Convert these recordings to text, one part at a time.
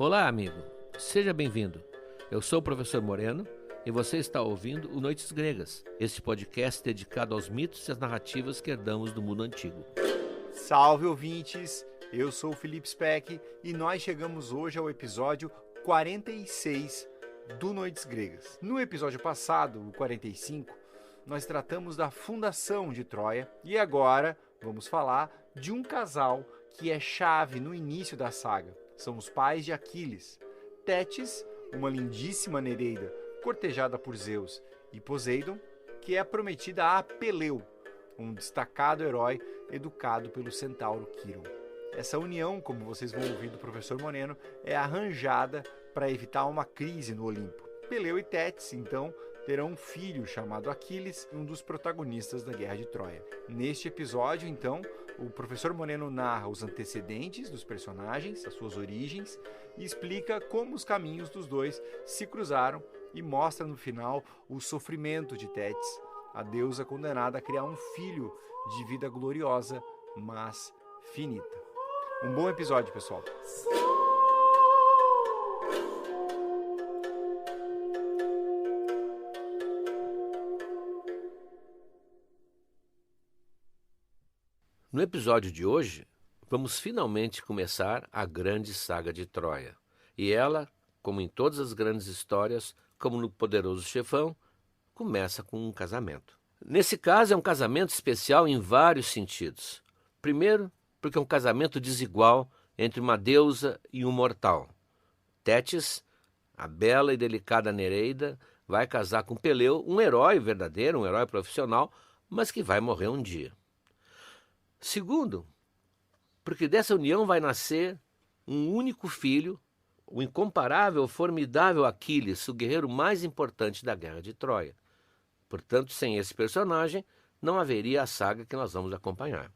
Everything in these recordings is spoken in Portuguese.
Olá, amigo. Seja bem-vindo. Eu sou o professor Moreno e você está ouvindo o Noites Gregas, este podcast dedicado aos mitos e às narrativas que herdamos do mundo antigo. Salve, ouvintes! Eu sou o Felipe Speck e nós chegamos hoje ao episódio 46 do Noites Gregas. No episódio passado, o 45, nós tratamos da fundação de Troia e agora vamos falar de um casal que é chave no início da saga. São os pais de Aquiles, Tétis, uma lindíssima nereida cortejada por Zeus, e Poseidon, que é prometida a Peleu, um destacado herói educado pelo centauro Quirón. Essa união, como vocês vão ouvir do professor Moreno, é arranjada para evitar uma crise no Olimpo. Peleu e Tétis, então, terão um filho chamado Aquiles, um dos protagonistas da Guerra de Troia. Neste episódio, então, o professor Moreno narra os antecedentes dos personagens, as suas origens, e explica como os caminhos dos dois se cruzaram e mostra no final o sofrimento de Tétis, a deusa condenada a criar um filho de vida gloriosa, mas finita. Um bom episódio, pessoal! No episódio de hoje, vamos finalmente começar a grande saga de Troia. E ela, como em todas as grandes histórias, como no Poderoso Chefão, começa com um casamento. Nesse caso, é um casamento especial em vários sentidos. Primeiro, porque é um casamento desigual entre uma deusa e um mortal. Tétis, a bela e delicada Nereida, vai casar com Peleu, um herói verdadeiro, um herói profissional, mas que vai morrer um dia. Segundo, porque dessa união vai nascer um único filho, o incomparável, formidável Aquiles, o guerreiro mais importante da Guerra de Troia. Portanto, sem esse personagem, não haveria a saga que nós vamos acompanhar.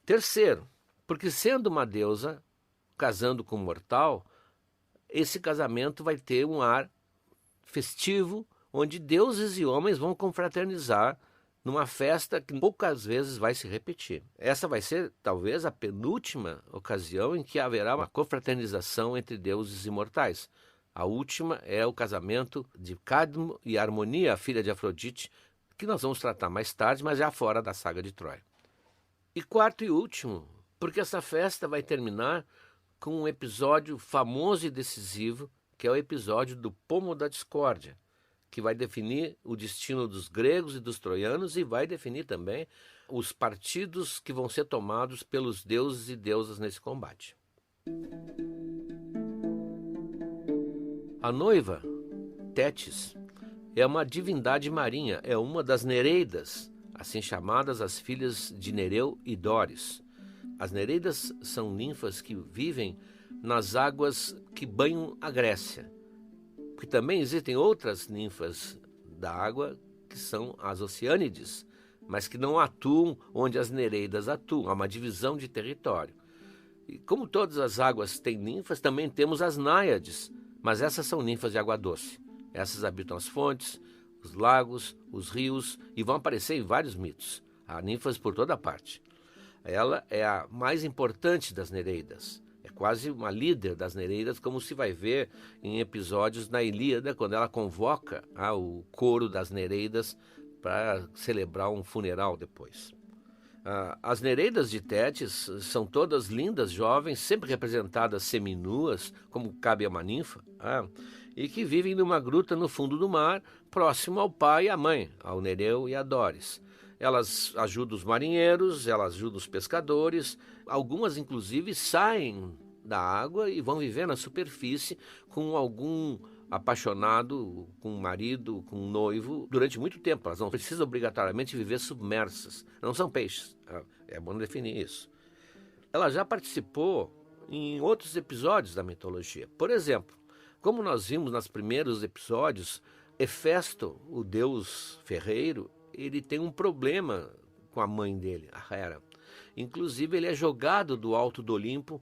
Terceiro, porque sendo uma deusa casando com um mortal, esse casamento vai ter um ar festivo, onde deuses e homens vão confraternizar numa festa que poucas vezes vai se repetir. Essa vai ser, talvez, a penúltima ocasião em que haverá uma confraternização entre deuses e mortais. A última é o casamento de Cadmo e Harmonia, a filha de Afrodite, que nós vamos tratar mais tarde, mas já fora da saga de Troia. E quarto e último, porque essa festa vai terminar com um episódio famoso e decisivo, que é o episódio do Pomo da Discórdia, que vai definir o destino dos gregos e dos troianos e vai definir também os partidos que vão ser tomados pelos deuses e deusas nesse combate. A noiva, Tétis, é uma divindade marinha, é uma das Nereidas, assim chamadas as filhas de Nereu e Dóris. As Nereidas são ninfas que vivem nas águas que banham a Grécia. Porque também existem outras ninfas da água, que são as Oceânides, mas que não atuam onde as Nereidas atuam, há uma divisão de território. E como todas as águas têm ninfas, também temos as Náiades, mas essas são ninfas de água doce. Essas habitam as fontes, os lagos, os rios, e vão aparecer em vários mitos. Há ninfas por toda parte. Ela é a mais importante das Nereidas. É quase uma líder das Nereidas, como se vai ver em episódios na Ilíada, quando ela convoca o coro das Nereidas para celebrar um funeral depois. As Nereidas de Tétis são todas lindas, jovens, sempre representadas seminuas, como cabe a uma ninfa, e que vivem numa gruta no fundo do mar, próximo ao pai e à mãe, ao Nereu e a Dóris. Elas ajudam os marinheiros, elas ajudam os pescadores, algumas inclusive saem da água e vão viver na superfície com algum apaixonado, com um marido, com um noivo, durante muito tempo. Elas não precisam obrigatoriamente viver submersas, não são peixes, é bom definir isso. Ela já participou em outros episódios da mitologia. Por exemplo, como nós vimos nos primeiros episódios, Hefesto, o deus ferreiro, ele tem um problema com a mãe dele, a Hera. Inclusive, ele é jogado do alto do Olimpo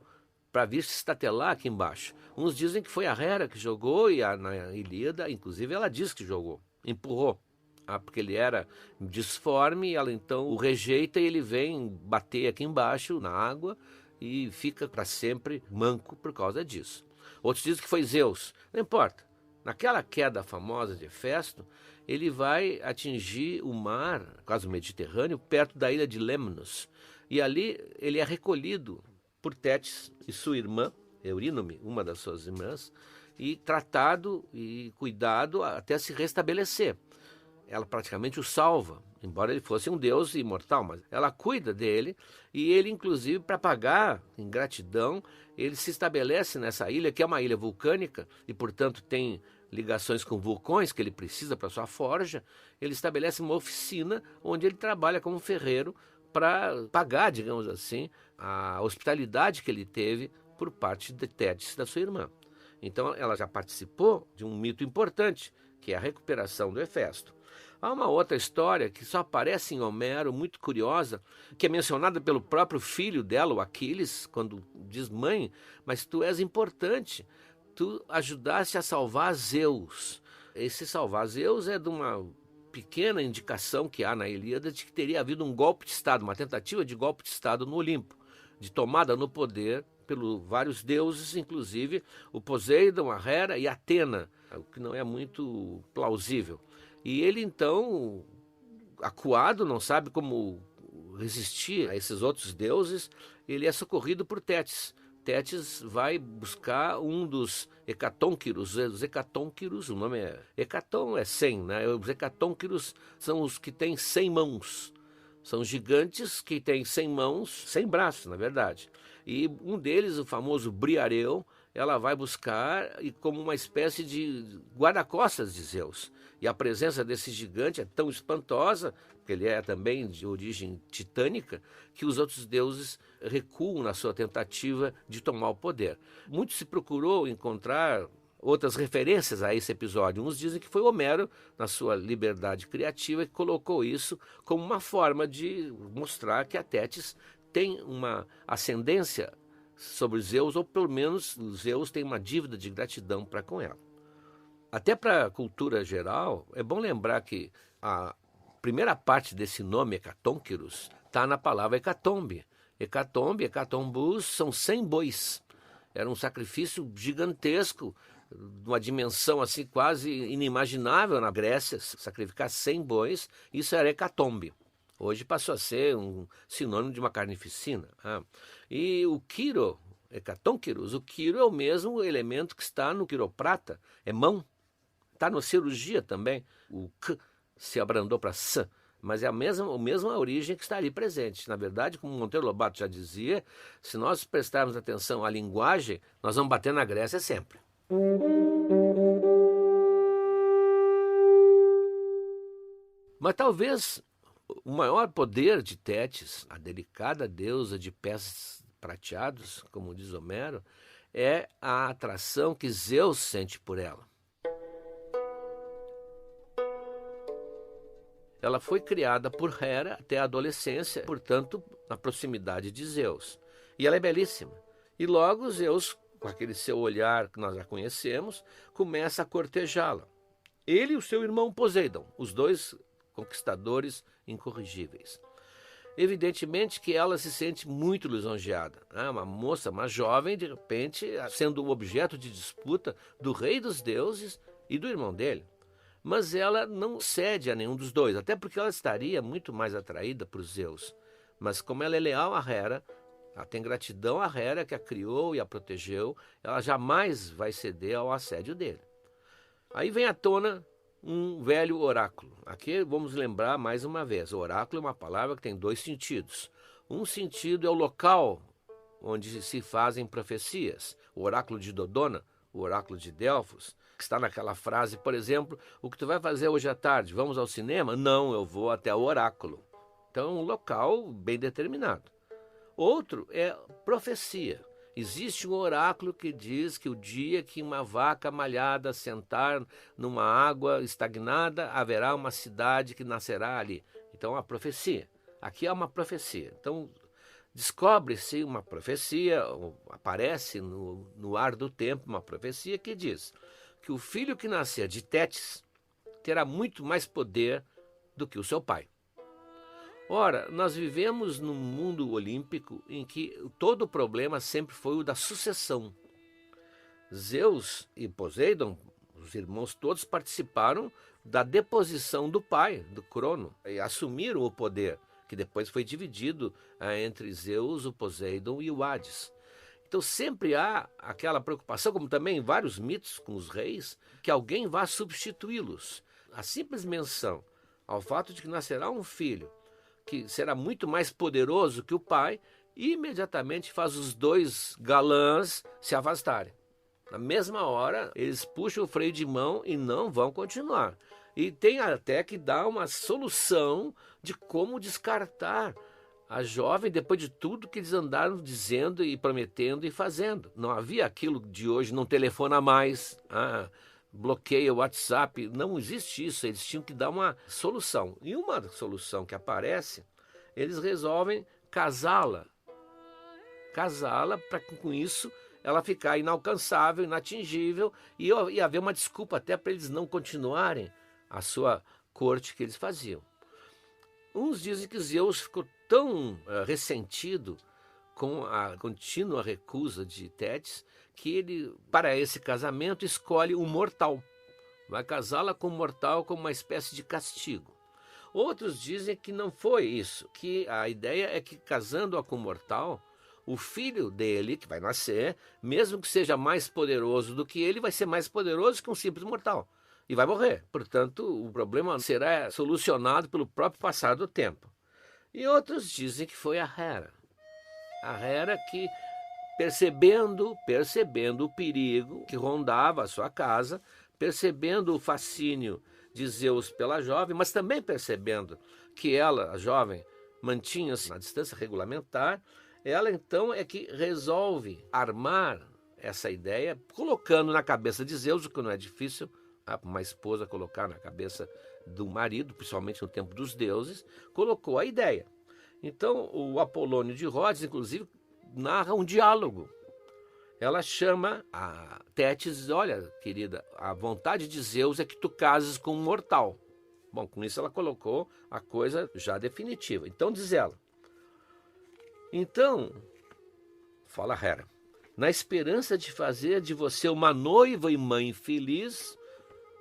para vir se estatelar aqui embaixo. Uns dizem que foi a Hera que jogou, e na Ilíada, inclusive, ela diz que jogou, empurrou. Porque ele era disforme, e ela então o rejeita e ele vem bater aqui embaixo, na água, e fica para sempre manco por causa disso. Outros dizem que foi Zeus. Não importa. Naquela queda famosa de Hefesto, ele vai atingir o mar, quase o Mediterrâneo, perto da ilha de Lemnos. E ali ele é recolhido por Tétis e sua irmã, Eurínome, uma das suas irmãs, e tratado e cuidado até se restabelecer. Ela praticamente o salva, embora ele fosse um deus imortal, mas ela cuida dele e ele, inclusive, para pagar em gratidão, ele se estabelece nessa ilha, que é uma ilha vulcânica e, portanto, tem ligações com vulcões que ele precisa para sua forja. Ele estabelece uma oficina onde ele trabalha como ferreiro para pagar, digamos assim, a hospitalidade que ele teve por parte de Tétis, da sua irmã. Então, ela já participou de um mito importante, que é a recuperação do Hefesto. Há uma outra história que só aparece em Homero, muito curiosa, que é mencionada pelo próprio filho dela, o Aquiles, quando diz: mãe, mas tu és importante, tu ajudaste a salvar Zeus. Esse salvar Zeus é de uma pequena indicação que há na Ilíada de que teria havido um golpe de Estado, uma tentativa de golpe de Estado no Olimpo, de tomada no poder pelos vários deuses, inclusive o Poseidon, a Hera e Atena, o que não é muito plausível. E ele, então, acuado, não sabe como resistir a esses outros deuses, ele é socorrido por Tétis. Tétis vai buscar um dos hecatônquiros. Os hecatônquiros, o nome é... Hecaton é 100, né? Os hecatônquiros são os que têm 100 mãos. São gigantes que têm 100 mãos, 100 braços, na verdade. E um deles, o famoso Briareu, ela vai buscar e como uma espécie de guarda-costas de Zeus. E a presença desse gigante é tão espantosa, porque ele é também de origem titânica, que os outros deuses recuam na sua tentativa de tomar o poder. Muito se procurou encontrar outras referências a esse episódio. Uns dizem que foi Homero, na sua liberdade criativa, que colocou isso como uma forma de mostrar que a Tétis tem uma ascendência sobre Zeus, ou pelo menos Zeus tem uma dívida de gratidão para com ela. Até para a cultura geral, é bom lembrar que a primeira parte desse nome, hecatônquiros, está na palavra hecatombe. Hecatombe, hecatombus, são 100 bois. Era um sacrifício gigantesco, de uma dimensão assim quase inimaginável na Grécia, sacrificar 100 bois, isso era hecatombe. Hoje passou a ser um sinônimo de uma carnificina. E o quiro, hecatônquiros, o quiro é o mesmo elemento que está no quiroprata, é mão. Está na cirurgia também, o K se abrandou para S, mas é a mesma origem que está ali presente. Na verdade, como Monteiro Lobato já dizia, se nós prestarmos atenção à linguagem, nós vamos bater na Grécia sempre. Mas talvez o maior poder de Tétis, a delicada deusa de pés prateados, como diz Homero, é a atração que Zeus sente por ela. Ela foi criada por Hera até a adolescência, portanto, na proximidade de Zeus. E ela é belíssima. E logo Zeus, com aquele seu olhar que nós já conhecemos, começa a cortejá-la. Ele e o seu irmão Poseidon, os dois conquistadores incorrigíveis. Evidentemente que ela se sente muito lisonjeada. Uma moça, uma jovem, de repente, sendo o objeto de disputa do rei dos deuses e do irmão dele. Mas ela não cede a nenhum dos dois, até porque ela estaria muito mais atraída por Zeus. Mas como ela é leal a Hera, ela tem gratidão a Hera que a criou e a protegeu, ela jamais vai ceder ao assédio dele. Aí vem à tona um velho oráculo. Aqui vamos lembrar mais uma vez, o oráculo é uma palavra que tem dois sentidos. Um sentido é o local onde se fazem profecias. O oráculo de Dodona, o oráculo de Delfos, que está naquela frase, por exemplo, o que tu vai fazer hoje à tarde? Vamos ao cinema? Não, eu vou até o oráculo. Então, um local bem determinado. Outro é profecia. Existe um oráculo que diz que o dia que uma vaca malhada sentar numa água estagnada, haverá uma cidade que nascerá ali. Então, a profecia. Aqui há uma profecia. Então, descobre-se uma profecia, aparece no ar do tempo uma profecia que diz que o filho que nascer de Tétis terá muito mais poder do que o seu pai. Ora, nós vivemos num mundo olímpico em que todo o problema sempre foi o da sucessão. Zeus e Poseidon, os irmãos todos, participaram da deposição do pai, do Crono, e assumiram o poder, que depois foi dividido entre Zeus, o Poseidon e o Hades. Então sempre há aquela preocupação, como também em vários mitos com os reis, que alguém vá substituí-los. A simples menção ao fato de que nascerá um filho que será muito mais poderoso que o pai, imediatamente faz os dois galãs se afastarem. Na mesma hora, eles puxam o freio de mão e não vão continuar. E tem até que dar uma solução de como descartar a jovem depois de tudo que eles andaram dizendo e prometendo e fazendo. Não havia aquilo de hoje, não telefona mais, bloqueia o WhatsApp. Não existe isso, eles tinham que dar uma solução. E uma solução que aparece, eles resolvem casá-la para que com isso ela ficar inalcançável, inatingível, e haver uma desculpa até para eles não continuarem a sua corte que eles faziam. Uns dizem que Zeus ficou tão ressentido com a contínua recusa de Tétis que ele, para esse casamento, escolhe um mortal. Vai casá-la com um mortal como uma espécie de castigo. Outros dizem que não foi isso, que a ideia é que casando-a com um mortal, o filho dele, que vai nascer, mesmo que seja mais poderoso do que ele, vai ser mais poderoso que um simples mortal. E vai morrer. Portanto, o problema será solucionado pelo próprio passar do tempo. E outros dizem que foi a Hera. A Hera que, percebendo o perigo que rondava a sua casa, percebendo o fascínio de Zeus pela jovem, mas também percebendo que ela, a jovem, mantinha-se na distância regulamentar, ela então é que resolve armar essa ideia, colocando na cabeça de Zeus, o que não é difícil, uma esposa colocar na cabeça do marido, principalmente no tempo dos deuses, colocou a ideia. Então, o Apolônio de Rhodes, inclusive, narra um diálogo. Ela chama a Tétis e diz: olha, querida, a vontade de Zeus é que tu cases com um mortal. Bom, com isso ela colocou a coisa já definitiva. Então, diz ela: então, fala Hera, na esperança de fazer de você uma noiva e mãe feliz,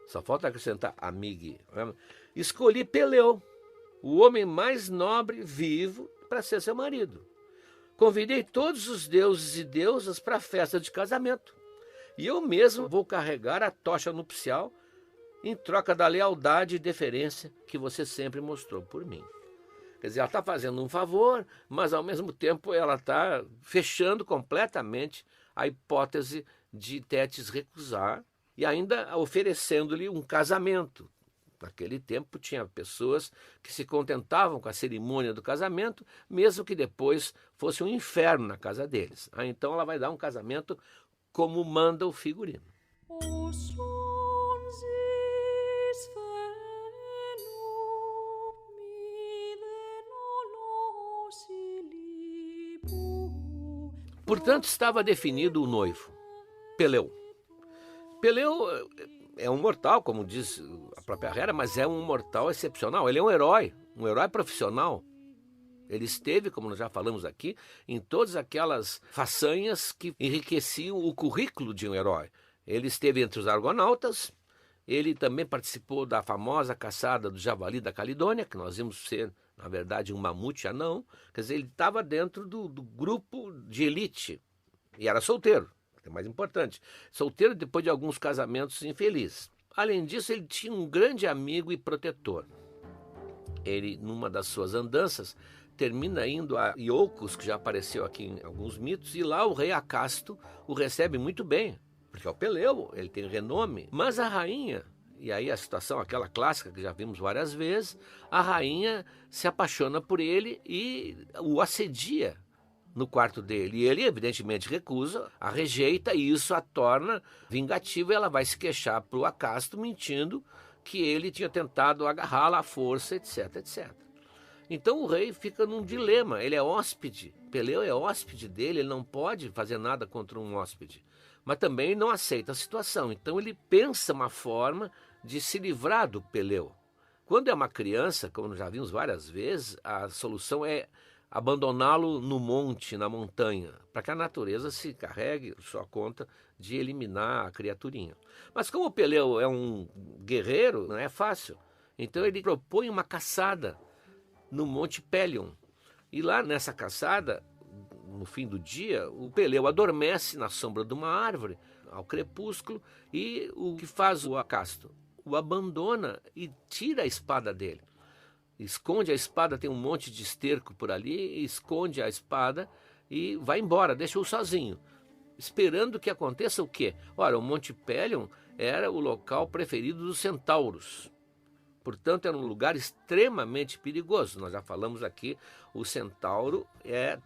só falta acrescentar amiga, escolhi Peleu, o homem mais nobre vivo, para ser seu marido. Convidei todos os deuses e deusas para a festa de casamento. E eu mesmo vou carregar a tocha nupcial em troca da lealdade e deferência que você sempre mostrou por mim. Quer dizer, ela está fazendo um favor, mas ao mesmo tempo ela está fechando completamente a hipótese de Tétis recusar e ainda oferecendo-lhe um casamento. Naquele tempo tinha pessoas que se contentavam com a cerimônia do casamento, mesmo que depois fosse um inferno na casa deles. Então ela vai dar um casamento como manda o figurino. Portanto, estava definido o noivo, Peleu. Peleu é um mortal, como diz a própria Hera, mas é um mortal excepcional. Ele é um herói profissional. Ele esteve, como nós já falamos aqui, em todas aquelas façanhas que enriqueciam o currículo de um herói. Ele esteve entre os argonautas, ele também participou da famosa caçada do javali da Calidônia, que nós vimos ser, na verdade, um mamute anão. Quer dizer, ele estava dentro do grupo de elite e era solteiro. É mais importante, solteiro depois de alguns casamentos infelizes. Além disso, ele tinha um grande amigo e protetor. Ele, numa das suas andanças, termina indo a Iolcos, que já apareceu aqui em alguns mitos, e lá o rei Acasto o recebe muito bem, porque é o Peleu, ele tem renome. Mas a rainha, e aí a situação, aquela clássica que já vimos várias vezes, a rainha se apaixona por ele e o assedia no quarto dele. E ele, evidentemente, recusa, a rejeita, e isso a torna vingativa. E ela vai se queixar para o Acasto, mentindo que ele tinha tentado agarrá-la à força, etc, etc. Então o rei fica num dilema. Ele é hóspede, Peleu é hóspede dele, ele não pode fazer nada contra um hóspede, mas também não aceita a situação. Então ele pensa uma forma de se livrar do Peleu. Quando é uma criança, como já vimos várias vezes, a solução é abandoná-lo no monte, na montanha, para que a natureza se carregue sua conta de eliminar a criaturinha. Mas como o Peleu é um guerreiro, não é fácil. Então ele propõe uma caçada no Monte Pelion. E lá nessa caçada, no fim do dia, o Peleu adormece na sombra de uma árvore, ao crepúsculo, e o que faz o Acasto? O abandona e tira a espada dele. Esconde a espada, tem um monte de esterco por ali, esconde a espada e vai embora, deixa-o sozinho, esperando que aconteça o quê? Ora, o Monte Pelion era o local preferido dos centauros. Portanto, era um lugar extremamente perigoso. Nós já falamos aqui, o centauro é,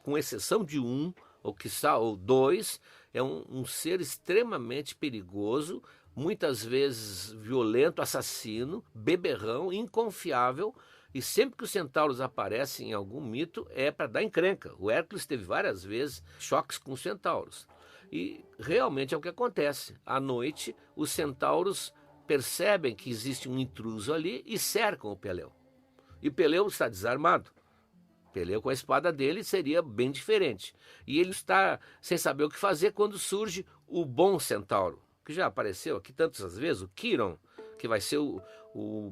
com exceção de um, ou quiçá, ou dois, é um ser extremamente perigoso, muitas vezes violento, assassino, beberrão, inconfiável, e sempre que os centauros aparecem em algum mito é para dar encrenca. O Hércules teve várias vezes choques com os centauros. E realmente é o que acontece. À noite, os centauros percebem que existe um intruso ali e cercam o Peleu. E o Peleu está desarmado. Peleu com a espada dele seria bem diferente. E ele está sem saber o que fazer quando surge o bom centauro, que já apareceu aqui tantas vezes, o Quiron, que vai ser o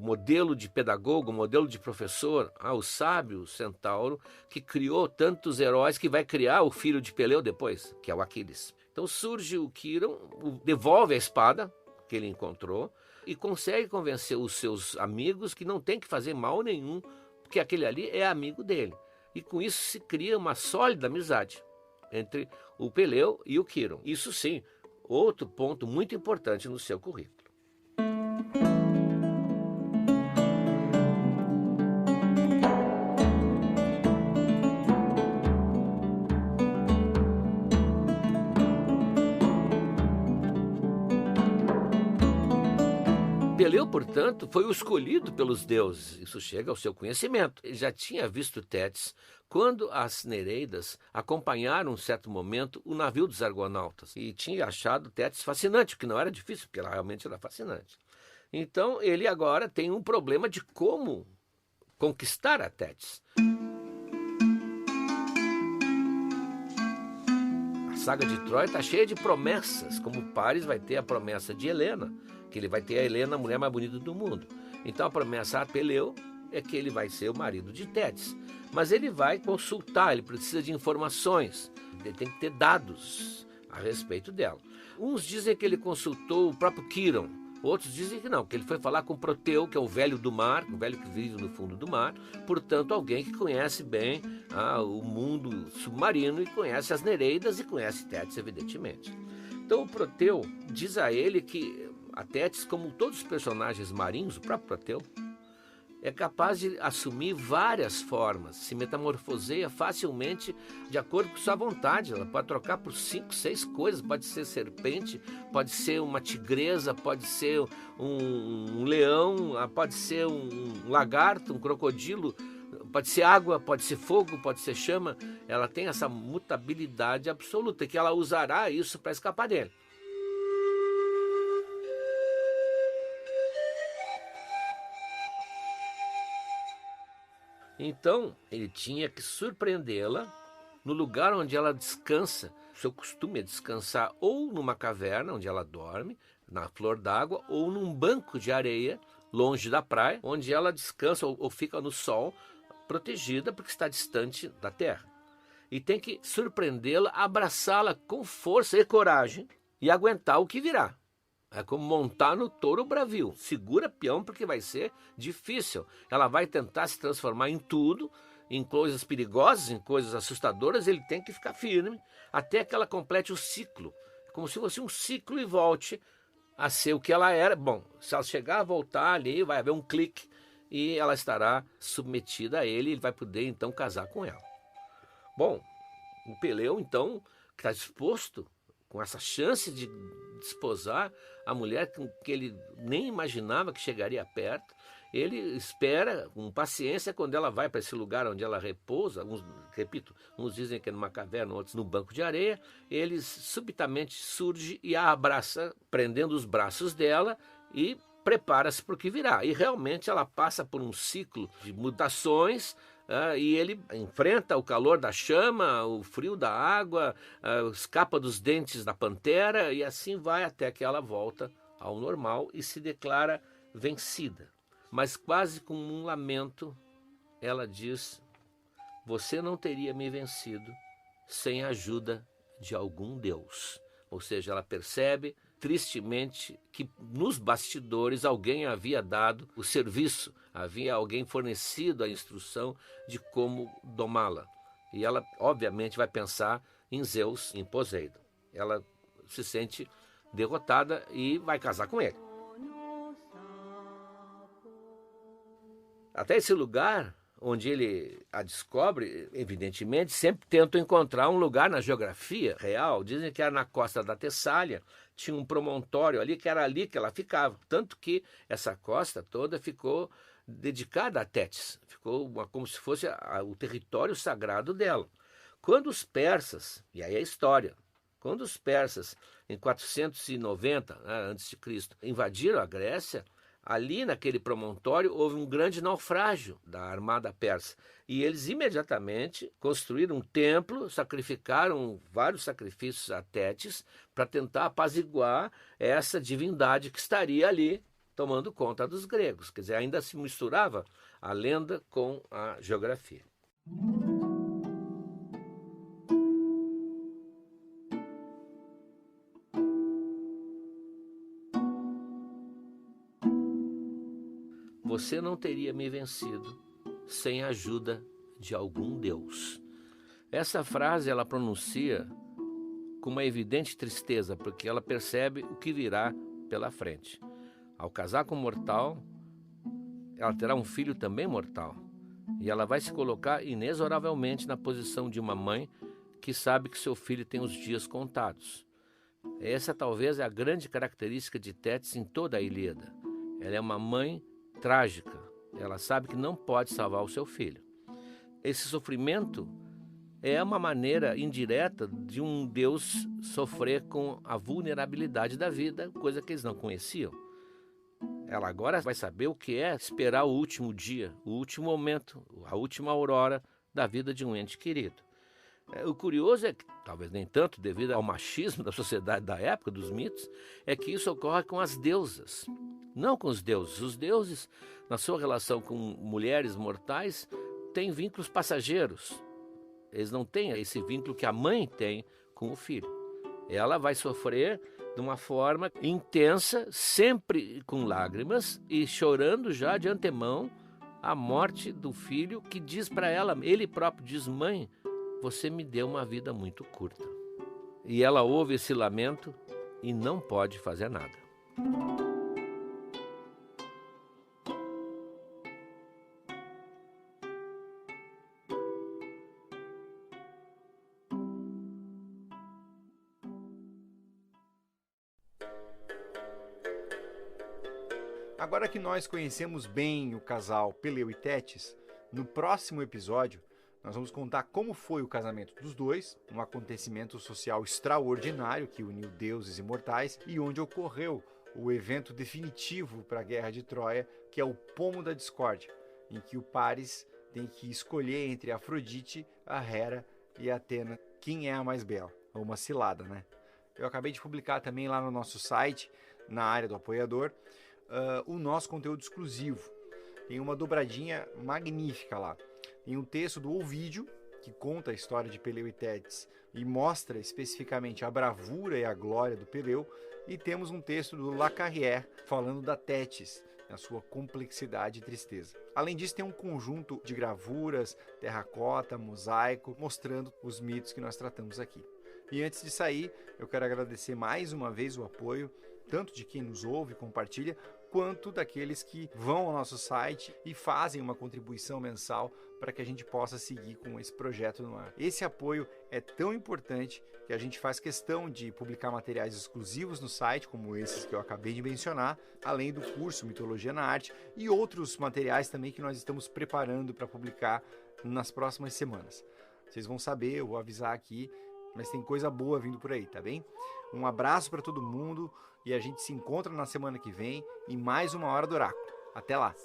modelo de pedagogo, o modelo de professor, o sábio centauro, que criou tantos heróis, que vai criar o filho de Peleu depois, que é o Aquiles. Então surge o Quiron, devolve a espada que ele encontrou e consegue convencer os seus amigos que não tem que fazer mal nenhum, porque aquele ali é amigo dele. E com isso se cria uma sólida amizade entre o Peleu e o Quiron. Isso sim, outro ponto muito importante no seu currículo. Peleu, portanto, foi o escolhido pelos deuses. Isso chega ao seu conhecimento. Ele já tinha visto Tétis quando as Nereidas acompanharam, em certo momento, o navio dos argonautas. E tinha achado Tétis fascinante, o que não era difícil, porque ela realmente era fascinante. Então, ele agora tem um problema de como conquistar a Tétis. A saga de Troia está cheia de promessas, como Paris vai ter a promessa de Helena, que ele vai ter a Helena, a mulher mais bonita do mundo. Então a promessa a Peleu é que ele vai ser o marido de Tétis. Mas ele vai consultar, ele precisa de informações, ele tem que ter dados a respeito dela. Uns dizem que ele consultou o próprio Quiron, outros dizem que não, que ele foi falar com Proteu, que é o velho do mar, o velho que vive no fundo do mar, portanto alguém que conhece bem o mundo submarino e conhece as Nereidas e conhece Tétis, evidentemente. Então o Proteu diz a ele que a Tétis, como todos os personagens marinhos, o próprio Proteu, é capaz de assumir várias formas, se metamorfoseia facilmente de acordo com sua vontade. Ela pode trocar por 5, 6 coisas, pode ser serpente, pode ser uma tigresa, pode ser um leão, pode ser um lagarto, um crocodilo, pode ser água, pode ser fogo, pode ser chama. Ela tem essa mutabilidade absoluta, que ela usará isso para escapar dele. Então, ele tinha que surpreendê-la no lugar onde ela descansa. O seu costume é descansar ou numa caverna, onde ela dorme, na flor d'água, ou num banco de areia, longe da praia, onde ela descansa ou fica no sol, protegida, porque está distante da terra. E tem que surpreendê-la, abraçá-la com força e coragem e aguentar o que virá. É como montar no touro bravio. Segura peão, porque vai ser difícil. Ela vai tentar se transformar em tudo, em coisas perigosas, em coisas assustadoras. Ele tem que ficar firme até que ela complete o ciclo. Como se fosse um ciclo e volte a ser o que ela era. Bom, se ela chegar a voltar ali, vai haver um clique e ela estará submetida a ele e ele vai poder então casar com ela. Bom, o Peleu então, que está disposto com essa chance de desposar a mulher que ele nem imaginava que chegaria perto, ele espera com paciência quando ela vai para esse lugar onde ela repousa. Uns dizem que é numa caverna, outros no banco de areia. Ele subitamente surge e a abraça, prendendo os braços dela e prepara-se para o que virá. E realmente ela passa por um ciclo de mutações, e ele enfrenta o calor da chama, o frio da água, escapa dos dentes da pantera e assim vai até que ela volta ao normal e se declara vencida. Mas quase com um lamento, ela diz: você não teria me vencido sem a ajuda de algum Deus. Ou seja, ela percebe tristemente que nos bastidores alguém havia dado o serviço, havia alguém fornecido a instrução de como domá-la. E ela, obviamente, vai pensar em Zeus, em Poseidon. Ela se sente derrotada e vai casar com ele. Até esse lugar onde ele a descobre, evidentemente, sempre tentam encontrar um lugar na geografia real. Dizem que era na costa da Tessália, tinha um promontório ali, que era ali que ela ficava. Tanto que essa costa toda ficou dedicada a Tétis, ficou como se fosse o território sagrado dela. Quando os persas, e aí é a história, quando os persas, em 490 a.C., invadiram a Grécia, ali naquele promontório houve um grande naufrágio da armada persa e eles imediatamente construíram um templo, sacrificaram vários sacrifícios a Tétis para tentar apaziguar essa divindade que estaria ali tomando conta dos gregos. Quer dizer, ainda se misturava a lenda com a geografia. Você não teria me vencido sem a ajuda de algum Deus. Essa frase ela pronuncia com uma evidente tristeza, porque ela percebe o que virá pela frente. Ao casar com um mortal, ela terá um filho também mortal. E ela vai se colocar inexoravelmente na posição de uma mãe que sabe que seu filho tem os dias contados. Essa talvez é a grande característica de Tétis em toda a Ilíada. Ela é uma mãe trágica, ela sabe que não pode salvar o seu filho. Esse sofrimento é uma maneira indireta de um Deus sofrer com a vulnerabilidade da vida, coisa que eles não conheciam. Ela agora vai saber o que é esperar o último dia, o último momento, a última aurora da vida de um ente querido. O curioso é que, talvez nem tanto devido ao machismo da sociedade da época, dos mitos, é que isso ocorre com as deusas, não com os deuses. Os deuses, na sua relação com mulheres mortais, têm vínculos passageiros. Eles não têm esse vínculo que a mãe tem com o filho. Ela vai sofrer de uma forma intensa, sempre com lágrimas e chorando já de antemão a morte do filho, que diz para ela, ele próprio diz: mãe, você me deu uma vida muito curta. E ela ouve esse lamento e não pode fazer nada. Agora que nós conhecemos bem o casal Peleu e Tétis, no próximo episódio nós vamos contar como foi o casamento dos dois, um acontecimento social extraordinário que uniu deuses e mortais e onde ocorreu o evento definitivo para a Guerra de Troia, que é o Pomo da Discórdia, em que o Paris tem que escolher entre Afrodite, a Hera e a Atena quem é a mais bela. É uma cilada, né? Eu acabei de publicar também lá no nosso site, na área do apoiador, o nosso conteúdo exclusivo. Tem uma dobradinha magnífica lá. Tem um texto do Ovídio, que conta a história de Peleu e Tétis e mostra especificamente a bravura e a glória do Peleu, e temos um texto do Lacarrière falando da Tétis, a sua complexidade e tristeza. Além disso, tem um conjunto de gravuras, terracota, mosaico, mostrando os mitos que nós tratamos aqui. E antes de sair, eu quero agradecer mais uma vez o apoio, tanto de quem nos ouve e compartilha, quanto daqueles que vão ao nosso site e fazem uma contribuição mensal para que a gente possa seguir com esse projeto no ar. Esse apoio é tão importante que a gente faz questão de publicar materiais exclusivos no site, como esses que eu acabei de mencionar, além do curso Mitologia na Arte e outros materiais também que nós estamos preparando para publicar nas próximas semanas. Vocês vão saber, eu vou avisar aqui, mas tem coisa boa vindo por aí, tá bem? Um abraço para todo mundo e a gente se encontra na semana que vem em mais uma Hora do Oráculo. Até lá!